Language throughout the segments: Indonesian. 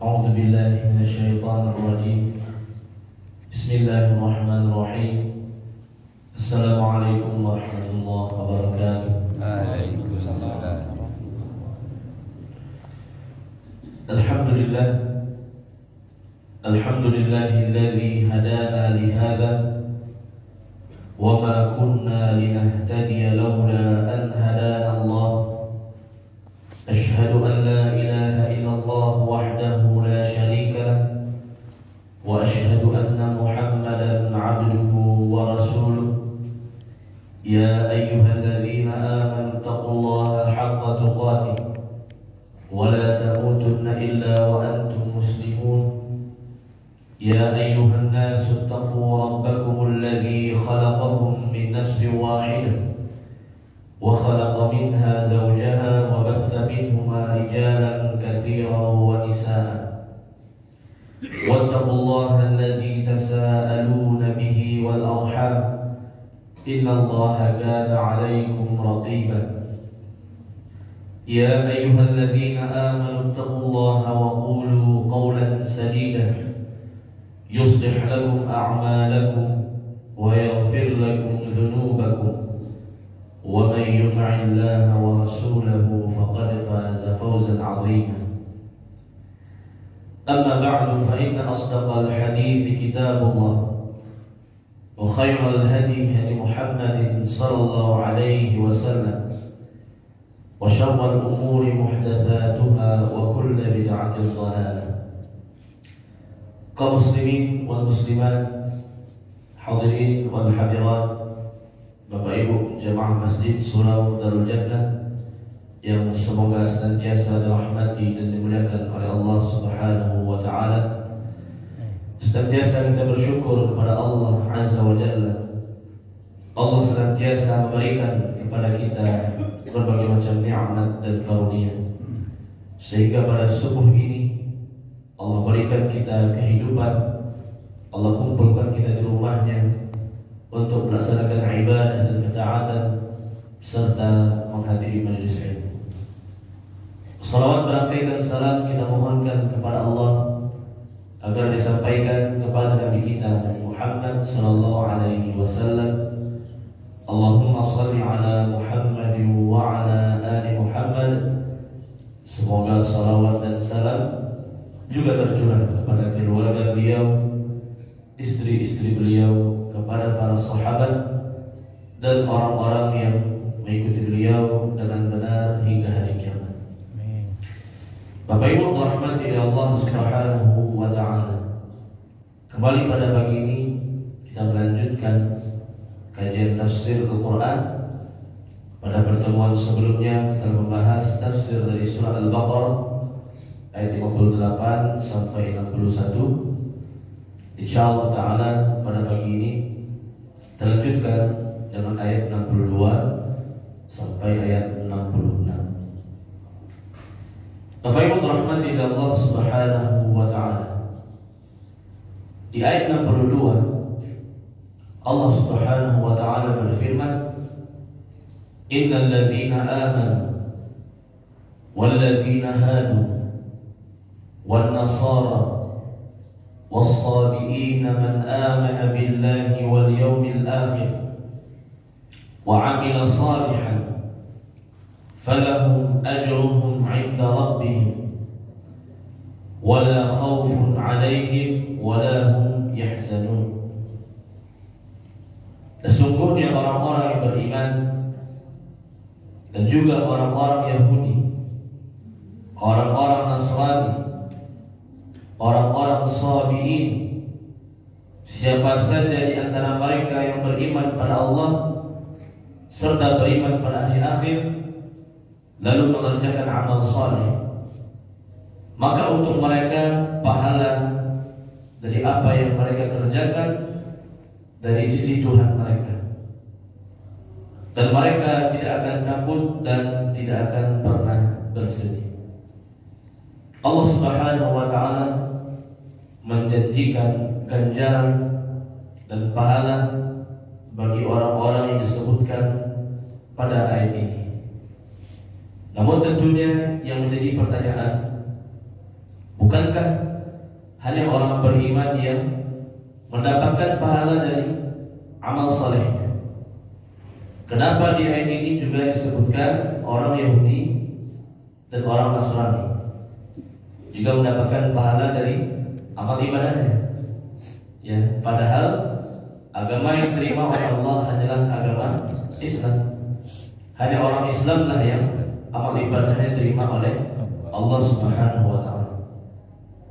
أعوذ بالله من الشيطان الرجيم. بسم الله الرحمن الرحيم. السلام عليكم ورحمة الله وبركاته. عليكم السلام. الحمد لله الذي هدانا لهذا وما كنا لنهتدي لولا أن هدانا الله. أشهد أن لا إله إلا الله وحده لا شريك له وأشهد أن محمدا عبده ورسوله. يا أيها الذين آمنوا اتقوا الله حق تقاته ولا تموتن إلا وأنتم مسلمون. يا أيها الناس اتقوا ربكم الذي خلقكم من نفس واحدة وخلق منها زوجها وبث منهما رجالا كثيرا ونساء. واتقوا الله الذي تساءلون به والأرحام إن الله كان عليكم رقيبا. يا أيها الذين آمنوا اتقوا الله وقولوا قولا سديدا يصلح لكم أعمالكم ويغفر لكم ذنوبكم ومن يطع الله ورسوله فقد فاز فوزا عظيما. أما بعد فإن أصدق الحديث كتاب الله وخير الهدي هدي محمد صلى الله عليه وسلم وشر الأمور محدثاتها وكل بدعة ضلالة. Kaum muslimin wal muslimat, hadirin wal hadirat, Bapak Ibu jemaah Masjid Surau Darul Jannah yang semoga senantiasa dirahmati dan dimuliakan oleh Allah Subhanahu wa taala. Senantiasa kita bersyukur kepada Allah Azza wa Jalla. Allah senantiasa memberikan kepada kita berbagai macam nikmat dan karunia, sehingga pada subuh ini Allah berikan kita kehidupan, Allah kumpulkan kita di rumahnya untuk melaksanakan ibadah dan ketaatan serta menghadiri majelis ilmu. Salawat berangkaikan salam kita mohonkan kepada Allah agar disampaikan kepada Nabi kita Nabi Muhammad sallallahu alaihi wasallam. Allahumma shalli ala Muhammad wa ala ali Muhammad. Semoga salawat dan salam juga tercurah kepada keluarga beliau, istri-istri beliau, kepada para sahabat dan orang-orang yang mengikuti beliau dengan benar hingga hari kiamat. Bapak Ibu rahmati Allah Subhanahu wa taala. Kembali pada pagi ini kita melanjutkan kajian tafsir Al-Qur'an. Pada pertemuan sebelumnya kita membahas tafsir dari surah Al-Baqarah ayat 58 sampai 61. Insyaallah taala pada pagi ini kita lanjutkan dengan ayat 62 sampai ayat 66. Bapak Ibu rahmati Allah Subhanahu wa taala. Di ayat 62 Allah Subhanahu wa taala berfirman, "Innal ladzina amanu wal ladzina hadu والنصارى والصابئين من آمن بالله واليوم الآخر وعمل صالحا فلهم أجرهم عند ربهم ولا خوف عليهم ولا هم يحزنون." Sesungguhnya orang-orang yang beriman dan juga orang-orang Yahudi, orang-orang Nasrani, orang-orang Sabi'in, siapa saja di antara mereka yang beriman pada Allah serta beriman pada hari akhir lalu mengerjakan amal saleh, maka untuk mereka pahala dari apa yang mereka kerjakan dari sisi Tuhan mereka, dan mereka tidak akan takut dan tidak akan pernah bersedih. Allah Subhanahu wa taala menjanjikan ganjaran dan pahala bagi orang-orang yang disebutkan pada ayat ini. Namun tentunya yang menjadi pertanyaan, Bukankah hanya orang beriman yang mendapatkan pahala dari amal salehnya? Kenapa di ayat ini juga disebutkan orang Yahudi dan orang Nasrani juga mendapatkan pahala dari amal ibadahnya? Ya, padahal agama yang diterima oleh Allah hanyalah agama Islam. Hanya orang Islam lah yang amal ibadahnya diterima oleh Allah Subhanahu wa taala.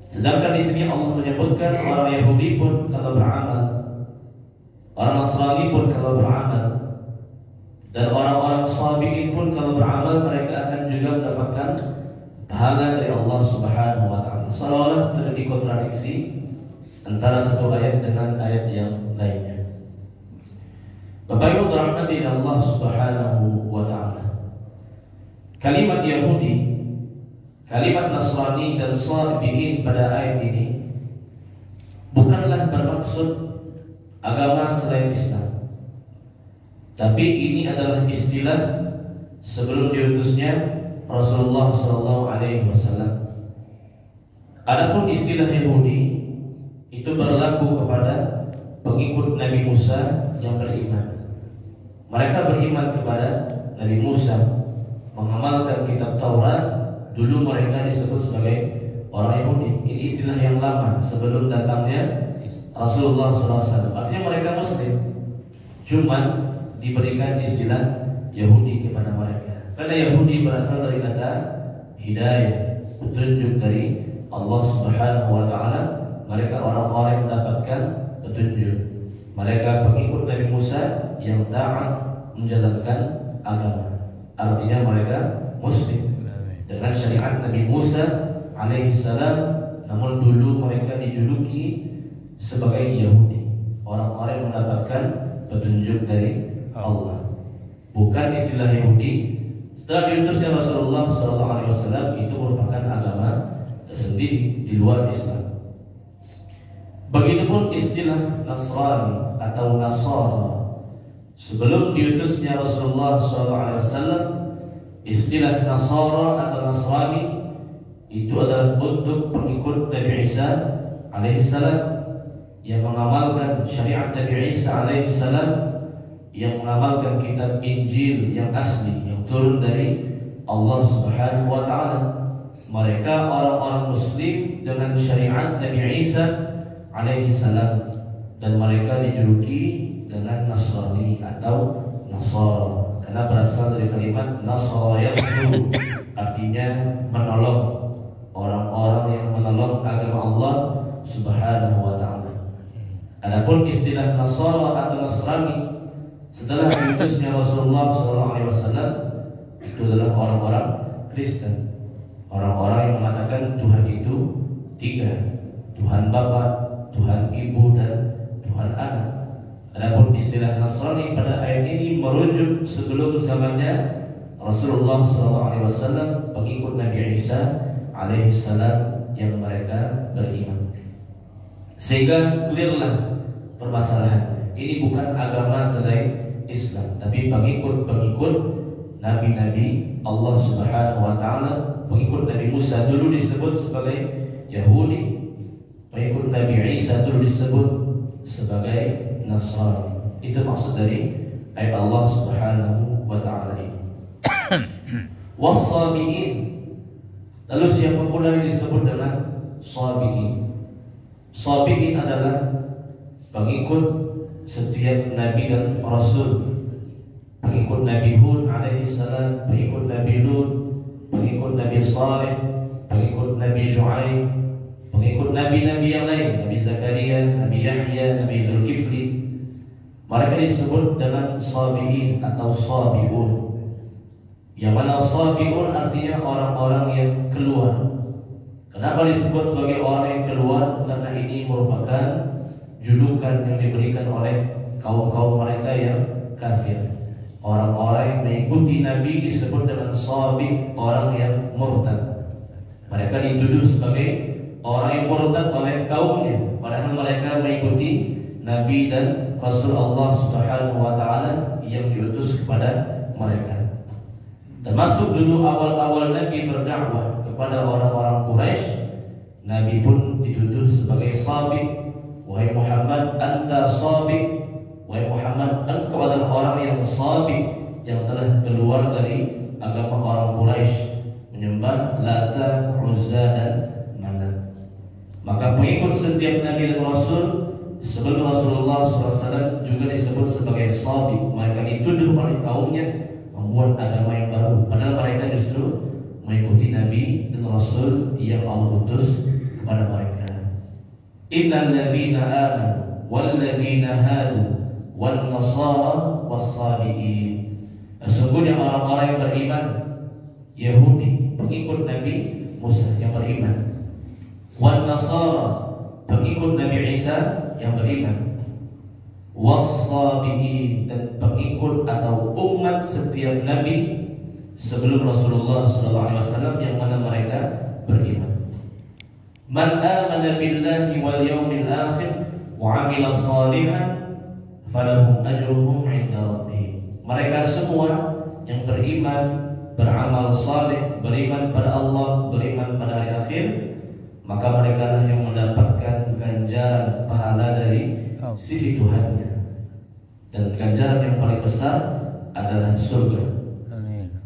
Sedangkan di sini Allah menyebutkan orang Yahudi pun kalau beramal, orang Nasrani pun kalau beramal, dan orang-orang sabiin pun kalau beramal, mereka akan juga mendapatkan pahala dari Allah Subhanahu wa taala. Seolah-olah terjadi kontradiksi antara satu ayat dengan ayat yang lainnya. Bapak Ibu dirahmati Allah Subhanahu wa taala. Kalimat Yahudi, kalimat Nasrani dan sabiin pada ayat ini bukanlah bermaksud agama selain Islam, tapi ini adalah istilah sebelum diutusnya Rasulullah SAW. Adapun istilah Yahudi itu berlaku kepada pengikut Nabi Musa yang beriman. Mereka beriman kepada Nabi Musa, mengamalkan kitab Taurat. Dulu mereka disebut sebagai orang Yahudi. Ini istilah yang lama sebelum datangnya Rasulullah SAW. Artinya mereka Muslim, cuman diberikan istilah Yahudi kepada mereka. Karena Yahudi berasal dari kata hidayah, petunjuk dari Allah Subhanahu wa taala. Mereka orang-orang yang mendapatkan petunjuk. Mereka pengikut Nabi Musa yang taat menjalankan agama. Artinya mereka Muslim dengan syariat Nabi Musa alaihissalam. Namun dulu mereka dijuluki sebagai Yahudi, orang-orang yang mendapatkan petunjuk dari Allah. Bukan istilah Yahudi. Setelah diutusnya Rasulullah SAW, itu merupakan agama tersendiri di luar Islam. Begitupun istilah Nasrani atau Nasara. Sebelum diutusnya Rasulullah SAW, istilah Nasara atau Nasrani itu adalah untuk pengikut Nabi Isa alaihissalam yang mengamalkan syariat Nabi Isa alaihissalam, yang mengamalkan kitab Injil yang asli yang turun dari Allah Subhanahu wa taala. Mereka orang-orang Muslim dengan syariat Nabi Isa alaihissalam, dan mereka dijuluki dengan Nasrani atau Nasara karena berasal dari kalimat Nasara yansuru, artinya menolong, orang-orang yang menolong agama Allah Subhanahu wa taala. Adapun istilah Nasara atau Nasrani setelah diutusnya Rasulullah SAW, itu adalah orang-orang Kristen, orang-orang yang mengatakan Tuhan itu tiga, Tuhan Bapa, Tuhan Ibu, dan Tuhan Anak. Adapun istilah Nasrani pada ayat ini merujuk sebelum zamannya Rasulullah SAW, pengikut Nabi Isa alaihissalam yang mereka beriman. Sehingga clearlah permasalahan. Ini bukan agama selain Islam, tapi pengikut nabi-nabi Allah Subhanahu wa taala. Pengikut Nabi Musa dulu disebut sebagai Yahudi, pengikut Nabi Isa dulu disebut sebagai Nasrani. Itu maksud dari ayat Allah Subhanahu wa taala ini. Was-sabiin. Lalu siapa pula yang disebut dengan sabiin? Sabiin adalah pengikut setiap nabi dan rasul. Pengikut Nabi Hud alaihissalam, pengikut Nabi Lut, pengikut Nabi Saleh, pengikut Nabi Syuaib, pengikut nabi-nabi yang lain, Nabi Zakaria, Nabi Yahya, Nabi Zulkifli. Mereka disebut dengan sabiin atau sabiun. Yang mana sabiun artinya orang-orang yang keluar. Kenapa disebut sebagai orang yang keluar? Karena ini merupakan julukan yang diberikan oleh kaum-kaum mereka yang kafir. Orang-orang yang mengikuti Nabi disebut dengan sabi, orang yang murtad. Mereka dituduh sebagai orang yang murtad oleh kaumnya, padahal mereka mengikuti Nabi dan Rasul Allah Subhanahu wa taala yang diutus kepada mereka. Termasuk dulu awal-awal Nabi berdakwah kepada orang-orang Quraisy, Nabi pun dituduh sebagai sabik. Wahai Muhammad, anta sabik. Wahai Muhammad, engkau adalah orang yang sabik, yang telah keluar dari agama orang Quraisy, menyembah Lata, Uzza dan Manat. Maka pengikut setiap Nabi dan Rasul sebelum Rasulullah SAW juga disebut sebagai sabik. Mereka dituduh oleh kaumnya membuat agama yang baru, padahal mereka justru mengikuti Nabi dan Rasul yang Allah utus kepada mereka. Innal ladzina amanu wal ladzina hadu wan nasara was sabiin. Sesungguhnya orang-orang yang beriman, Yahudi pengikut Nabi Musa yang beriman, wan nasara pengikut Nabi Isa yang beriman, was sabiin dan pengikut atau umat setiap Nabi sebelum Rasulullah SAW yang mana mereka beriman. Man amana billahi wal yawmil akhir wa amila salihan falahum ajruhum 'inda rabbihim. Mereka semua yang beriman, beramal saleh, beriman pada Allah, beriman pada hari akhir, maka mereka lah yang mendapatkan ganjaran pahala dari sisi Tuhannya. Dan ganjaran yang paling besar adalah surga.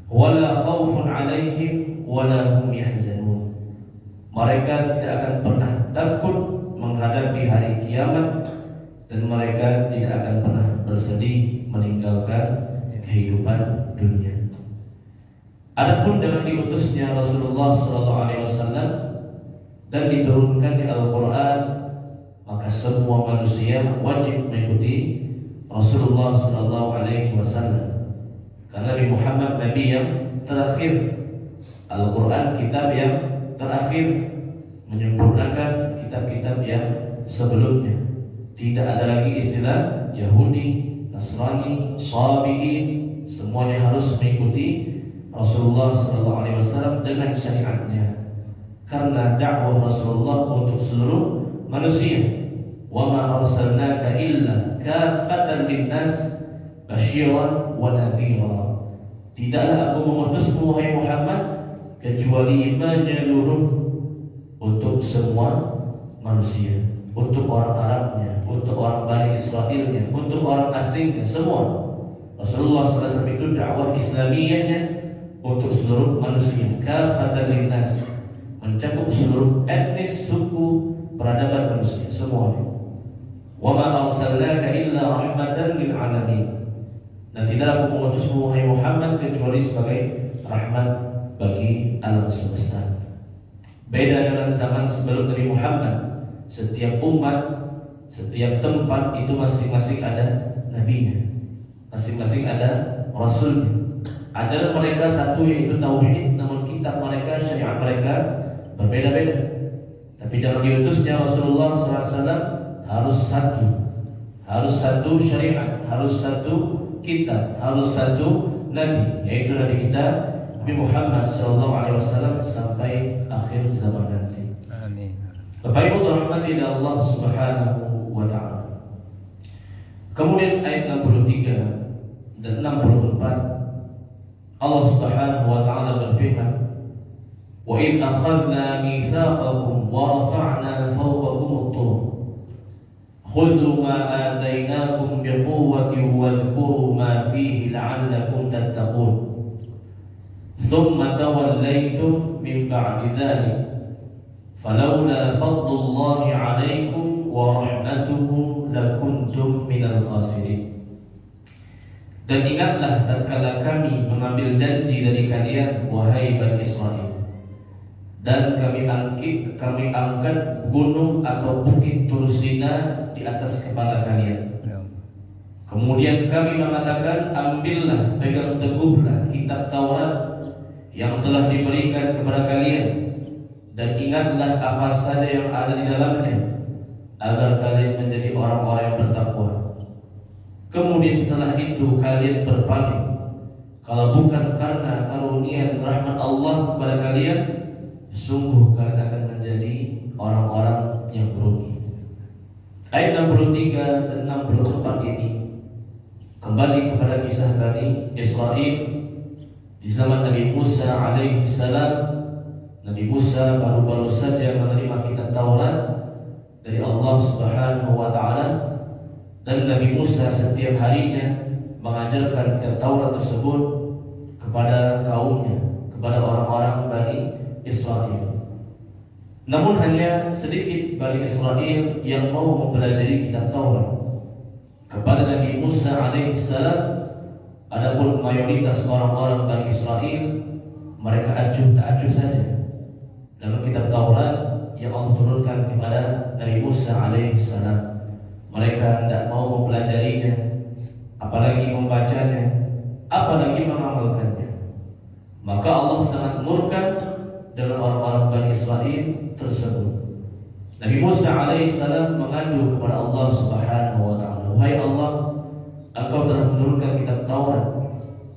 Wala khaufun 'alaihim wala hum yahzanun. Mereka tidak akan pernah takut menghadapi hari kiamat, dan mereka tidak akan pernah bersedih meninggalkan kehidupan dunia. Adapun dengan diutusnya Rasulullah SAW dan diturunkan di Al-Quran, maka semua manusia wajib mengikuti Rasulullah SAW. Karena Nabi Muhammad Nabi yang terakhir, Al-Quran kitab yang terakhir, menyempurnakan kitab-kitab yang sebelumnya. Tidak ada lagi istilah Yahudi, Nasrani, Sabiin. Semuanya harus mengikuti Rasulullah SAW dengan syariatnya. Karena dakwah Rasulullah untuk seluruh manusia. Wa ma arsalnaka illa kaffatan linnas basyiran wa nadhira. Tidaklah aku mengutusmu wahai Muhammad kecuali menyeluruh untuk semua manusia, untuk orang Arabnya, untuk orang Bani Israilnya, untuk orang asingnya, semua. Rasulullah SAW itu dakwah Islamiyahnya untuk seluruh manusia, kafatan linnas, mencakup seluruh etnis, suku, peradaban manusia, semuanya. Wa ma arsalnaka illa rahmatan lil alamin. Dan tidaklah aku mengutusmu wahai Muhammad kecuali sebagai rahmat bagi alam semesta. Beda dengan zaman sebelum Nabi Muhammad, setiap umat, setiap tempat itu masing-masing ada nabinya, masing-masing ada rasulnya. Ajaran mereka satu, yaitu tauhid, namun kitab mereka, syariat mereka berbeda-beda. Tapi dalam diutusnya Rasulullah SAW harus satu syariat, harus satu kitab, harus satu nabi, yaitu nabi kita Nabi Muhammad SAW sampai akhir zaman nanti. Amin. Bapak Ibu dirahmati Allah Subhanahu wa taala. Kemudian ayat 63 dan 64 Allah Subhanahu wa taala berfirman, "Wa idh akhadna mitsaqakum wa rafa'na fawqakum at-tur khudhu ma atainakum biquwwatin wadhkuru ma fihi la'allakum tattaqun." ثم توليتم من بعد ذلك فلولا فضل الله عليكم ورحمته لكنتم من الخاسرين. Dan ingatlah tatkala kami mengambil janji dari kalian wahai Bani Israel, dan kami angkat gunung atau bukit Tursina di atas kepala kalian. Kemudian kami mengatakan, ambillah, pegang teguhlah kitab Taurat yang telah diberikan kepada kalian, dan ingatlah apa saja yang ada di dalamnya, agar kalian menjadi orang-orang yang bertakwa. Kemudian setelah itu kalian berpaling, kalau bukan karena karunia dan rahmat Allah kepada kalian, sungguh kalian akan menjadi orang-orang yang merugi. Ayat 63 dan 64 ini kembali kepada kisah Bani Israel di zaman Nabi Musa alaihi salam. Nabi Musa baru-baru saja menerima kitab Taurat dari Allah Subhanahu wa taala, dan Nabi Musa setiap harinya mengajarkan kitab Taurat tersebut kepada kaumnya, kepada orang-orang Bani Israel. Namun hanya sedikit Bani Israel yang mau mempelajari kitab Taurat. Kepada Nabi Musa alaihissalam, adapun mayoritas orang-orang Bani Israel, mereka acuh tak acuh saja dalam kitab Taurat yang Allah turunkan kepada Nabi Musa alaihissalam. Mereka tidak mau mempelajarinya, apalagi membacanya, apalagi mengamalkannya. Maka Allah sangat murka dengan orang-orang Bani Israel tersebut. Nabi Musa alaihissalam mengadu kepada Allah Subhanahu wa taala, "Wahai Allah, Engkau telah menurunkan kitab Taurat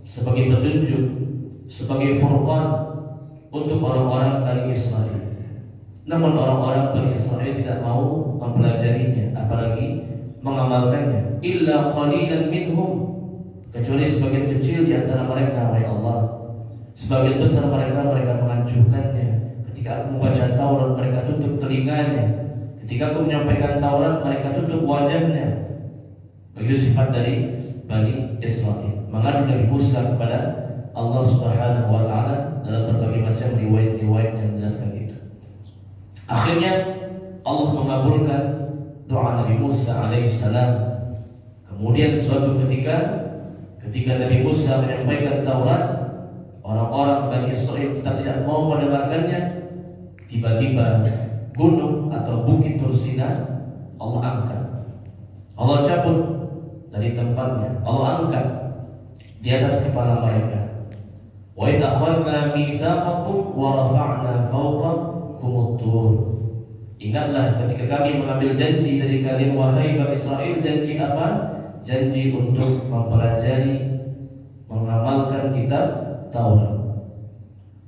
sebagai petunjuk, sebagai furqan untuk orang-orang Bani Israel. Namun orang-orang Bani Israel tidak mau mempelajarinya, apalagi mengamalkannya. Illa qalilan minhum, kecuali sebagian kecil di antara mereka, wahai Allah. Sebagian besar mereka mengacuhkannya. Ketika aku membaca Taurat, mereka tutup telinganya. Ketika aku menyampaikan Taurat, mereka tutup wajahnya." Begitu sifat dari Bani Israel. Mengadu Nabi Musa kepada Allah Subhanahu wa taala dalam berbagai macam riwayat-riwayat yang menjelaskan itu. Akhirnya Allah mengabulkan doa Nabi Musa alaihissalam. Kemudian suatu ketika Nabi Musa menyampaikan Taurat, orang-orang Bani Israel tidak mau mendengarkannya. Tiba-tiba gunung atau bukit Tursina Allah angkat, Allah cabut dari tempatnya, Allah angkat di atas kepala mereka. Wa idz akhadna mitsaqakum wa rafa'na fawqakum at-tur. Ingatlah ketika kami mengambil janji dari kalian wahai Bani Israel. Janji apa? Janji untuk mempelajari, mengamalkan kitab Taurat.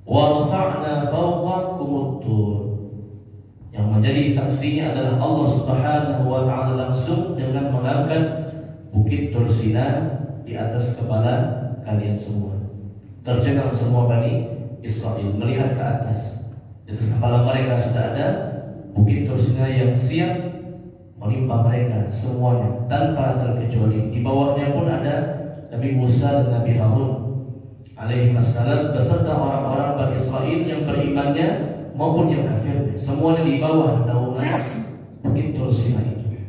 Wa rafa'na fawqakum at-tur. Yang menjadi saksinya adalah Allah Subhanahu wa taala langsung dengan mengangkat bukit Tursina di atas kepala kalian semua. Tercengang semua Bani Israel melihat ke atas. Di atas kepala mereka sudah ada bukit Tursina yang siap menimpa mereka semuanya tanpa terkecuali. Di bawahnya pun ada Nabi Musa dan Nabi Harun alaihi wassalam beserta orang-orang Bani Israel yang berimannya maupun yang kafirnya, semuanya di bawah naungan bukit Tursina itu.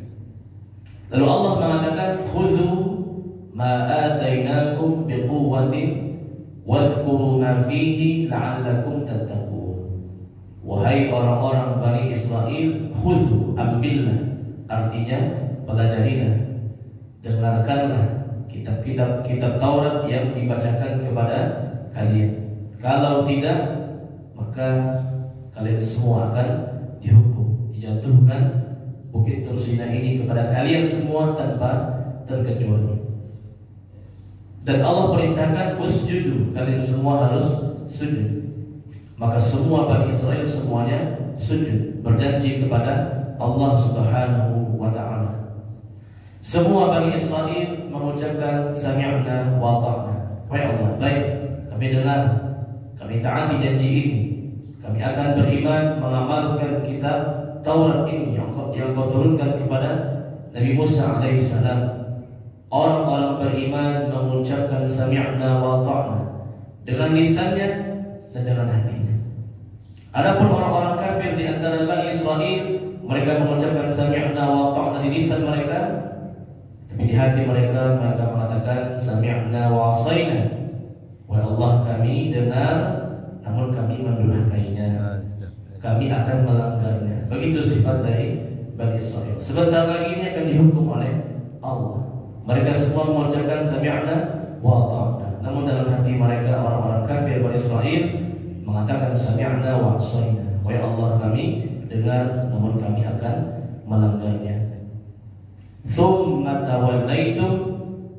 Lalu Allah mengatakan, "Khudhu ma atainakum biquwwatin wadhkuru ma fihi la'allakum tattaqun." Wahai orang-orang Bani Israel, khudhu, ambillah, artinya pelajarilah, dengarkanlah kitab Taurat yang dibacakan kepada kalian. Kalau tidak, maka kalian semua akan dihukum, dijatuhkan bukit Tursina ini kepada kalian semua tanpa terkecuali. Dan Allah perintahkan usjudu, kalian semua harus sujud. Maka semua Bani Israel semuanya sujud, berjanji kepada Allah Subhanahu wa taala. Semua Bani Israel mengucapkan sami'na wa ta'na. Wahai Allah, baik, kami dengar, kami taati janji ini. Kami akan beriman mengamalkan kitab Taurat ini yang kau turunkan kepada Nabi Musa alaihissalam. Orang-orang beriman mengucapkan sami'na wa ta'na dengan lisannya dan dengan hatinya. Adapun orang-orang kafir di antara Bani Israel, mereka mengucapkan sami'na wa ta'na di lisan mereka, tapi di hati mereka mengatakan sami'na wa 'asaina. Wahai Allah, kami dengar namun kami mendurhakainya, kami akan melanggarnya. Begitu sifat dari Bani Israel. Sebentar lagi ini akan dihukum oleh Allah. Mereka semua mengucapkan sami'na wa ta'na, namun dalam hati mereka orang-orang kafir Bani Israel mengatakan sami'na wa 'asaina. Wahai Allah, kami dengar namun kami akan melanggarnya. Tsumma tawallaitum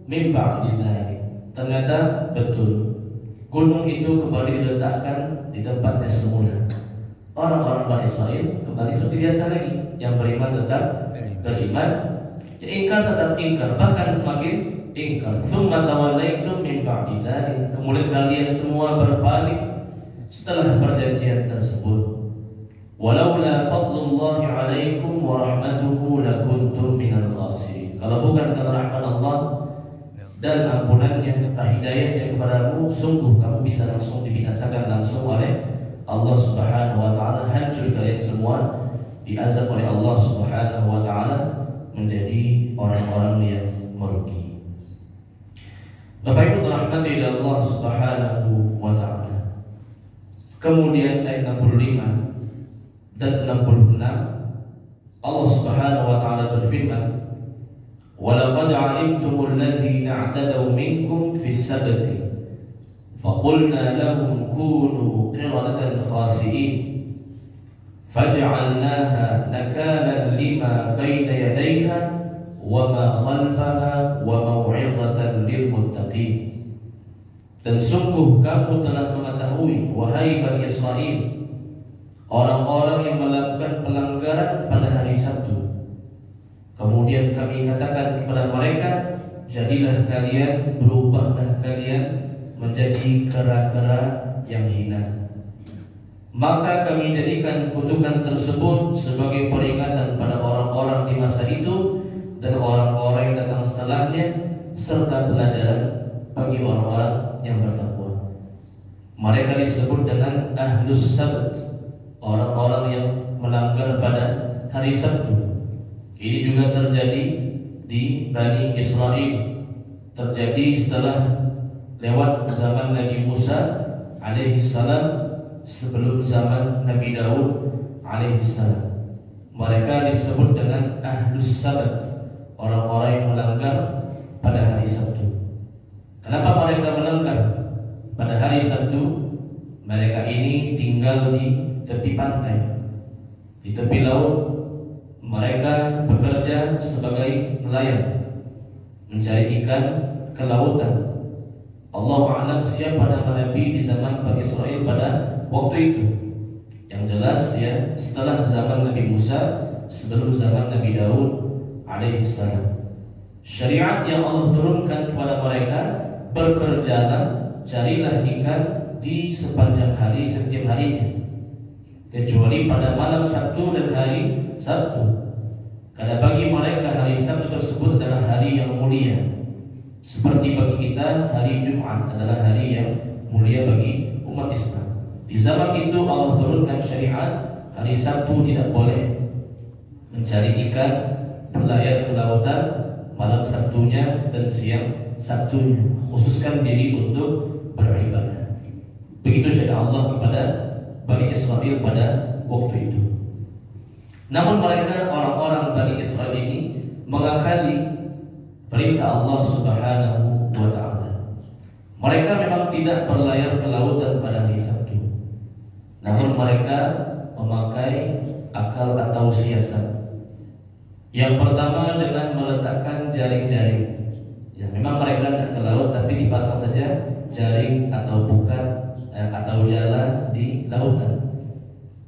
min ba'di dzalik. Ternyata betul, gunung itu kembali diletakkan di tempatnya semula. Orang-orang Bani Israel kembali seperti biasa lagi. Yang beriman tetap beriman, yang ingkar tetap ingkar, bahkan semakin ingkar. Tsumma tawallaitum min ba'di dzalik. Kemudian kalian semua berpaling setelah perjanjian tersebut. Walaula fadlullahi alaikum wa rahmatuhu lakuntum minal khasirin. Kalau bukan karena rahmat Allah dan ampunannya, hidayahnya kepadamu, sungguh kamu bisa langsung dibinasakan langsung oleh Allah Subhanahu wa taala, hancur kalian semua, diazab oleh Allah Subhanahu wa taala menjadi orang-orang yang merugi. Bapak Ibu rahmati Allah Subhanahu wa taala. Kemudian ayat 65 dan 66 Allah Subhanahu wa taala berfirman, "Walaqad 'alimtumul ladzina i'tadaw minkum fis sabti faqulna lahum kunu qiradatan khasi'in faj'alnaha nakalan lima bayna yadayha wa ma khalfaha wa mau'izatan lil muttaqin." Dan sungguh kamu telah mengetahui, wahai Bani Israel, orang-orang yang melakukan pelanggaran pada hari Sabtu. Kemudian kami katakan kepada mereka, jadilah kalian, berubahlah kalian menjadi kera-kera yang hina. Maka kami jadikan kutukan tersebut sebagai peringatan pada orang-orang di masa itu dan orang-orang yang datang setelahnya, serta pelajaran bagi orang-orang yang bertakwa. Mereka disebut dengan Ahlus Sabt, orang-orang yang melanggar pada hari Sabtu. Ini juga terjadi di Bani Israel, terjadi setelah lewat zaman Nabi Musa alaihissalam, sebelum zaman Nabi Daud alaihissalam. Mereka disebut dengan Ahlus Sabt, orang-orang yang melanggar pada hari Sabtu. Kenapa mereka melanggar pada hari Sabtu? Mereka ini tinggal di tepi pantai, di tepi laut. Mereka bekerja sebagai nelayan, mencari ikan ke lautan. Allah a'lam siapa nama Nabi di zaman Bani Israel pada waktu itu. Yang jelas ya, setelah zaman Nabi Musa, sebelum zaman Nabi Daud alaihissalam. Syariat yang Allah turunkan kepada mereka, bekerjalah, carilah ikan di sepanjang hari setiap harinya, kecuali pada malam Sabtu dan hari Sabtu. Karena bagi mereka hari Sabtu tersebut adalah hari yang mulia, seperti bagi kita hari Jumat adalah hari yang mulia bagi umat Islam. Di zaman itu Allah turunkan syariat, hari Sabtu tidak boleh mencari ikan, berlayar ke lautan malam Sabtunya dan siang Sabtunya, khususkan diri untuk beribadah. Begitu syariat Allah kepada Bani Israel pada waktu itu. Namun mereka, orang-orang Bani Israel ini, mengakali perintah Allah Subhanahu wa ta'ala. Mereka memang tidak berlayar ke lautan pada hari Sabtu, namun mereka memakai akal atau siasat. Yang pertama dengan meletakkan jaring-jaring. Ya, memang mereka tidak ke laut, tapi dipasang saja jaring atau bukat atau jala di lautan.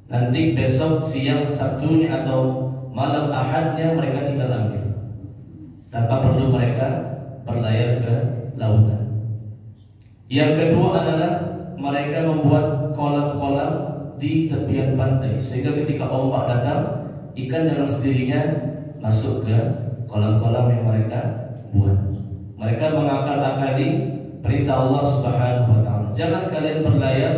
Nanti besok siang Sabtunya atau malam Ahadnya mereka tinggal ambil, tanpa perlu mereka berlayar ke lautan. Yang kedua adalah mereka membuat kolam-kolam di tepian pantai, sehingga ketika ombak datang, ikan dengan sendirinya masuk ke kolam-kolam yang mereka buat. Mereka mengakal-akali perintah Allah Subhanahu wa ta'ala. Jangan kalian berlayar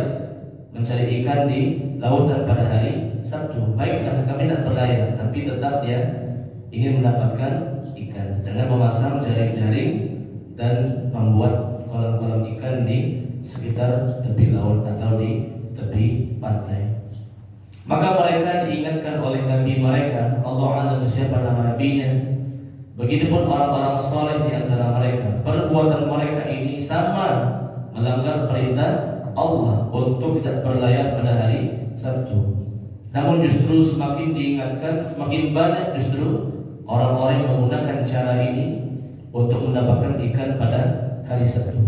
mencari ikan di lautan pada hari Sabtu. Baiklah, kami tidak berlayar, tapi tetap ya ingin mendapatkan ikan dengan memasang jaring-jaring dan membuat kolam-kolam ikan di sekitar tepi laut atau di tepi pantai. Maka mereka diingatkan oleh Nabi mereka, Allah alam siapa nama nabinya. Begitupun orang-orang soleh di antara mereka. Perbuatan mereka ini sama melanggar perintah Allah untuk tidak berlayar pada hari Sabtu. Namun justru semakin diingatkan, semakin banyak justru orang-orang yang menggunakan cara ini untuk mendapatkan ikan pada hari Sabtu.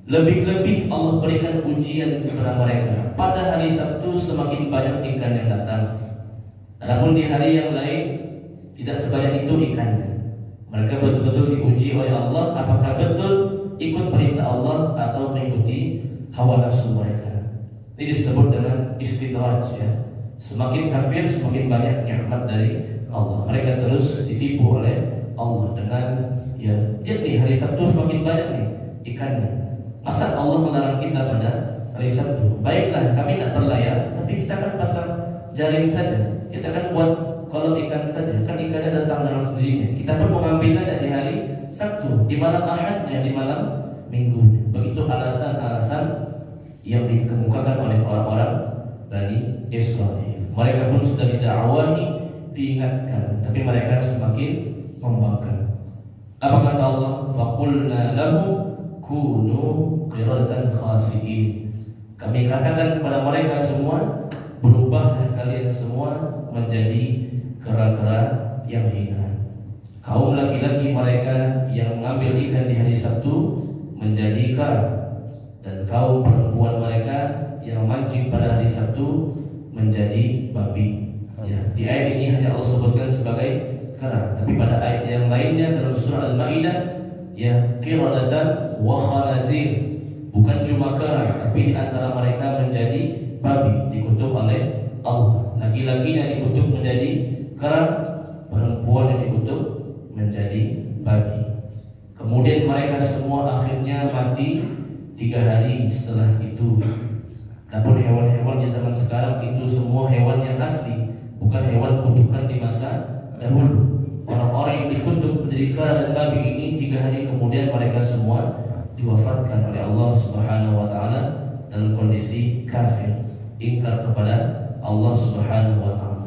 Lebih-lebih Allah berikan ujian kepada mereka. Pada hari Sabtu semakin banyak ikan yang datang. Adapun di hari yang lain tidak sebanyak itu ikannya. Mereka betul-betul diuji oleh Allah, apakah betul ikut perintah Allah atau mengikuti hawa nafsu mereka. Ini disebut dengan istidraj ya. Semakin kafir semakin banyak nikmat dari Allah. Mereka terus ditipu oleh Allah dengan ya, lihat nih hari Sabtu semakin banyak nih ikannya. Masa Allah melarang kita pada hari Sabtu? Baiklah, kami tidak berlayar, tapi kita kan pasang jaring saja. Kita kan buat kolam ikan saja. Kan ikannya datang dengan sendirinya. Kita pun mengambilnya di hari Sabtu, di malam Ahadnya, di malam Minggu. Begitu alasan-alasan yang dikemukakan oleh orang-orang Bani Israel. Mereka pun sudah didakwahi, diingatkan, tapi mereka semakin membangkang. Apa kata Allah? Faqulna lahu kunu qiradatan khasi'in. Kami katakan kepada mereka semua, berubahlah kalian semua menjadi kera-kera yang hina. Kaum laki-laki mereka yang mengambil ikan di hari Sabtu menjadi kera, dan kaum perempuan mereka yang mancing pada hari Sabtu menjadi babi. Ya, di ayat ini hanya Allah sebutkan sebagai kera, tapi pada ayat yang lainnya dalam surah Al-Maidah ya qiradatan wa khanazir. Bukan cuma kera, tapi di antara mereka menjadi babi, dikutuk oleh Allah. Laki-lakinya dikutuk menjadi kera, perempuan yang dikutuk menjadi babi. Kemudian mereka semua akhirnya mati 3 hari setelah itu. Adapun hewan-hewan di zaman sekarang itu semua hewan yang asli, bukan hewan kutukan di masa dahulu. Orang-orang yang dikutuk menjadi kera dan babi ini 3 hari kemudian mereka semua diwafatkan oleh Allah Subhanahu wa taala dalam kondisi kafir, ingkar kepada Allah Subhanahu wa taala.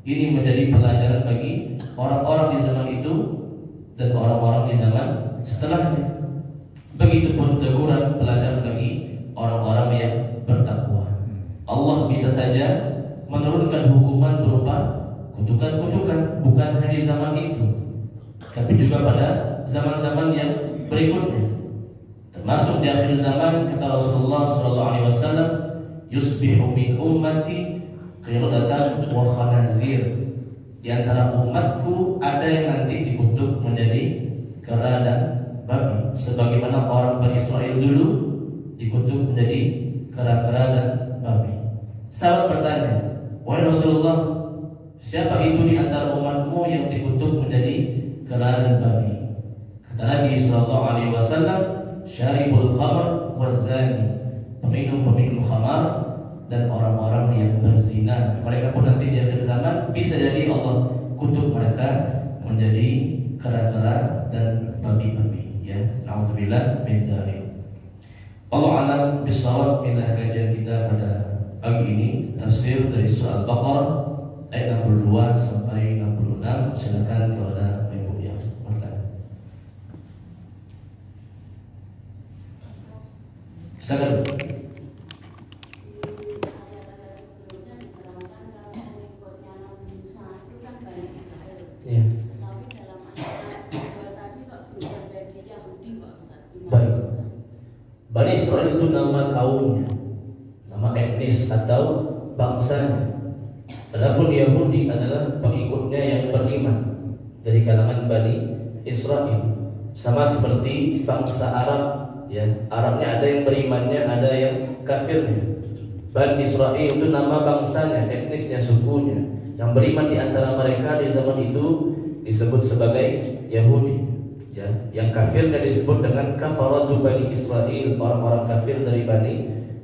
Ini menjadi pelajaran bagi orang-orang di zaman itu dan orang-orang di zaman setelahnya. Begitupun teguran pelajaran bagi orang-orang yang bertakwa. Allah bisa saja menurunkan hukuman berupa kutukan-kutukan, bukan hanya di zaman itu, tapi juga pada zaman-zaman yang berikutnya. Termasuk di akhir zaman kata Rasulullah SAW, yusbihu min ummati qiradatan wa khanazir. Di antara umatku ada yang nanti dikutuk menjadi kera dan babi, sebagaimana orang Bani Israel dulu dikutuk menjadi kera-kera dan babi. Sahabat bertanya, wahai Rasulullah, siapa itu di antara umatmu yang dikutuk menjadi kera dan babi? Kata Nabi SAW, syaribul khamr wazani, peminum-peminum khamar dan orang-orang yang berzina. Mereka pun nanti di akhir zaman bisa jadi Allah kutuk mereka menjadi kera-kera dan babi-babi. Ya, naudzubillah min dzalik. Allah alam bisawab. Inilah kajian kita pada pagi ini, tafsir dari surah Al-Baqarah ayat 62 sampai 66. Silakan kepada Ibu yang bertanya. Silakan. Ya. Baik. Bani Israel itu nama kaumnya, nama etnis atau bangsanya. Adapun Yahudi adalah pengikutnya yang beriman dari kalangan Bani Israel. Sama seperti bangsa Arab, ya. Arabnya ada yang berimannya, ada yang kafirnya. Bani Israel itu nama bangsanya, etnisnya, sukunya. Yang beriman di antara mereka di zaman itu disebut sebagai Yahudi. Ya, yang kafirnya disebut dengan kafaratu Bani Israel, orang-orang kafir dari Bani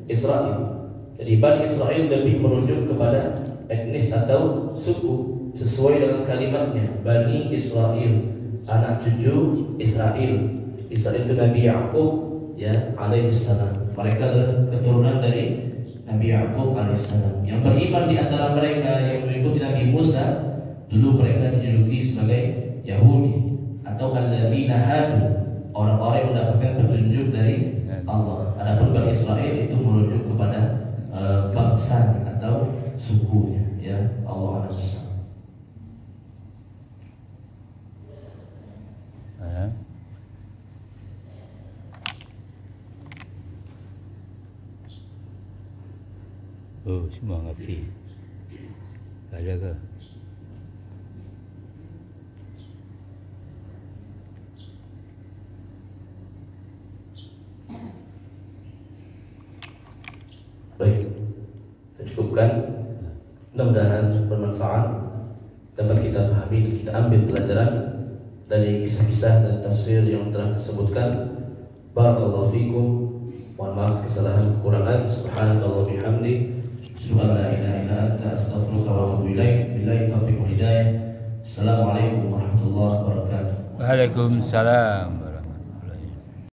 Israel. Jadi Bani Israel lebih merujuk kepada etnis atau suku sesuai dengan kalimatnya, Bani Israel, anak cucu Israel. Israel itu Nabi Ya'qub, ya, alaihissalam. Mereka adalah keturunan dari Nabi Ya'qub alaihissalam. Yang beriman di antara mereka yang mengikuti Nabi Musa, dulu mereka dijuluki sebagai Yahudi atau alladzina hadu, orang-orang yang mendapatkan petunjuk dari Allah. Adapun Bani Israel itu merujuk kepada bangsa atau sukunya, ya. Allah a'lam. Oh, semua ngerti. Ada ke? Baik. cukupkan. Mudah-mudahan bermanfaat, dapat kita pahami dan kita ambil pelajaran dari kisah-kisah dan tafsir yang telah disebutkan. Barakallahu fikum. Mohon maaf kesalahan kekurangan. Subhanakallah bihamdi. Subhanallah ilaha illa anta astaghfiruka wa atubu ilaik. Billahi taufiq wal hidayah. Assalamualaikum warahmatullahi wabarakatuh. Waalaikumsalam.